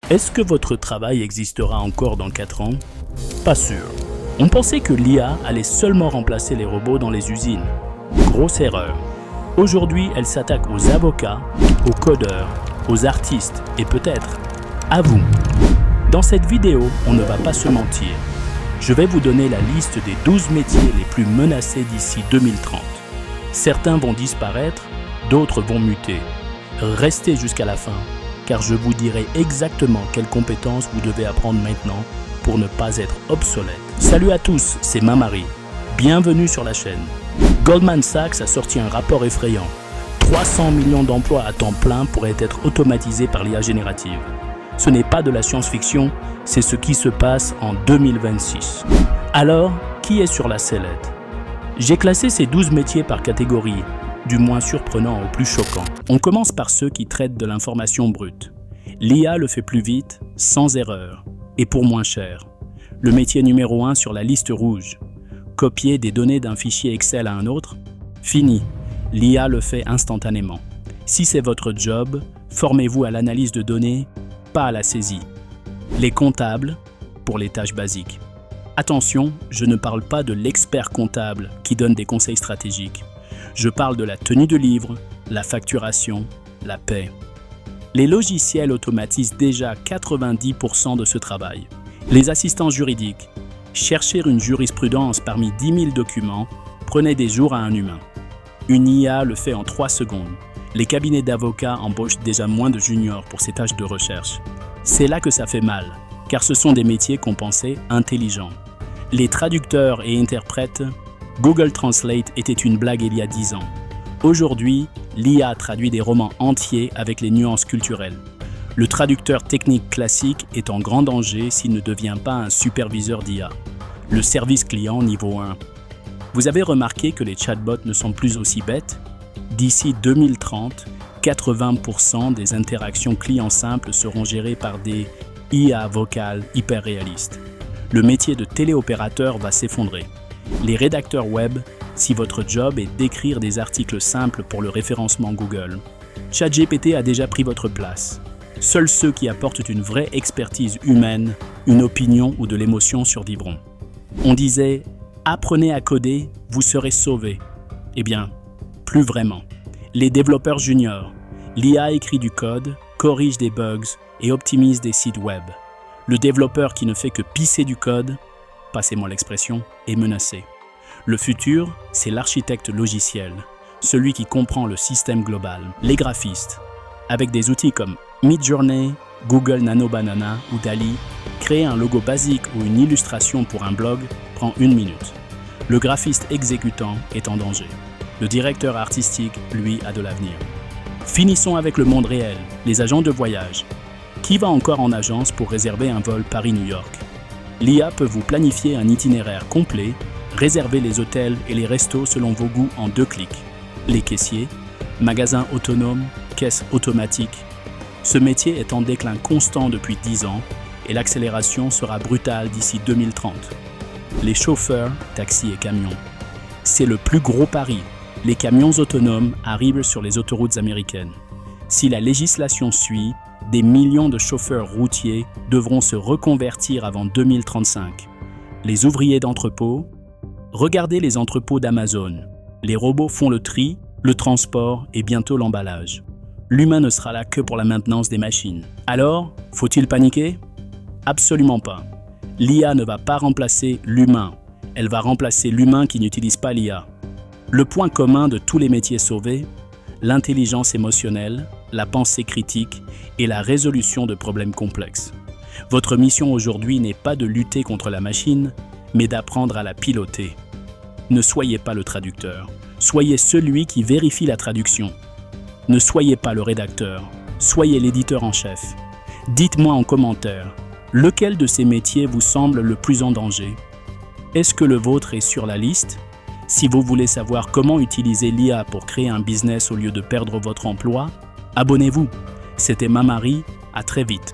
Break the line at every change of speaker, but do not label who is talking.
Est-ce que votre travail existera encore dans 4 ans? Pas sûr. On pensait que l'IA allait seulement remplacer les robots dans les usines. Grosse erreur. Aujourd'hui, elle s'attaque aux avocats, aux codeurs, aux artistes et peut-être à vous. Dans cette vidéo, on ne va pas se mentir. Je vais vous donner la liste des 12 métiers les plus menacés d'ici 2030. Certains vont disparaître, d'autres vont muter. Restez jusqu'à la fin, car je vous dirai exactement quelles compétences vous devez apprendre maintenant pour ne pas être obsolète. Salut à tous, c'est Mamary. Bienvenue sur la chaîne. Goldman Sachs a sorti un rapport effrayant. 300 millions d'emplois à temps plein pourraient être automatisés par l'IA générative. Ce n'est pas de la science-fiction, c'est ce qui se passe en 2026. Alors, qui est sur la sellette? J'ai classé ces 12 métiers par catégorie, du moins surprenant au plus choquant. On commence par ceux qui traitent de l'information brute. L'IA le fait plus vite, sans erreur, et pour moins cher. Le métier numéro 1 sur la liste rouge. Copier des données d'un fichier Excel à un autre? Fini, l'IA le fait instantanément. Si c'est votre job, formez-vous à l'analyse de données, pas à la saisie. Les comptables, pour les tâches basiques. Attention, je ne parle pas de l'expert comptable qui donne des conseils stratégiques. Je parle de la tenue de livre, la facturation, la paie. Les logiciels automatisent déjà 90% de ce travail. Les assistants juridiques. Chercher une jurisprudence parmi 10 000 documents prenait des jours à un humain. Une IA le fait en 3 secondes. Les cabinets d'avocats embauchent déjà moins de juniors pour ces tâches de recherche. C'est là que ça fait mal, car ce sont des métiers qu'on pensait intelligents. Les traducteurs et interprètes, Google Translate était une blague il y a 10 ans. Aujourd'hui, l'IA traduit des romans entiers avec les nuances culturelles. Le traducteur technique classique est en grand danger s'il ne devient pas un superviseur d'IA. Le service client niveau 1. Vous avez remarqué que les chatbots ne sont plus aussi bêtes? D'ici 2030, 80% des interactions clients simples seront gérées par des IA vocales hyper réalistes. Le métier de téléopérateur va s'effondrer. Les rédacteurs web, si votre job est d'écrire des articles simples pour le référencement Google, ChatGPT a déjà pris votre place. Seuls ceux qui apportent une vraie expertise humaine, une opinion ou de l'émotion survivront. On disait « Apprenez à coder, vous serez sauvés ». Eh bien, plus vraiment. Les développeurs juniors. L'IA écrit du code, corrige des bugs et optimise des sites web. Le développeur qui ne fait que pisser du code, passez-moi l'expression, est menacé. Le futur, c'est l'architecte logiciel, celui qui comprend le système global. Les graphistes. Avec des outils comme Midjourney, Google Nano Banana ou DALL-E, créer un logo basique ou une illustration pour un blog prend 1 minute. Le graphiste exécutant est en danger. Le directeur artistique, lui, a de l'avenir. Finissons avec le monde réel, les agents de voyage. Qui va encore en agence pour réserver un vol Paris-New York? L'IA peut vous planifier un itinéraire complet, réserver les hôtels et les restos selon vos goûts en 2 clics. Les caissiers, magasins autonomes, caisses automatiques. Ce métier est en déclin constant depuis 10 ans et l'accélération sera brutale d'ici 2030. Les chauffeurs, taxis et camions. C'est le plus gros pari. Les camions autonomes arrivent sur les autoroutes américaines. Si la législation suit, des millions de chauffeurs routiers devront se reconvertir avant 2035. Les ouvriers d'entrepôt. Regardez les entrepôts d'Amazon. Les robots font le tri, le transport et bientôt l'emballage. L'humain ne sera là que pour la maintenance des machines. Alors, faut-il paniquer? Absolument pas. L'IA ne va pas remplacer l'humain. Elle va remplacer l'humain qui n'utilise pas l'IA. Le point commun de tous les métiers sauvés, l'intelligence émotionnelle, la pensée critique et la résolution de problèmes complexes. Votre mission aujourd'hui n'est pas de lutter contre la machine, mais d'apprendre à la piloter. Ne soyez pas le traducteur, soyez celui qui vérifie la traduction. Ne soyez pas le rédacteur, soyez l'éditeur en chef. Dites-moi en commentaire, lequel de ces métiers vous semble le plus en danger? Est-ce que le vôtre est sur la liste? Si vous voulez savoir comment utiliser l'IA pour créer un business au lieu de perdre votre emploi, abonnez-vous. C'était Mamary, à très vite.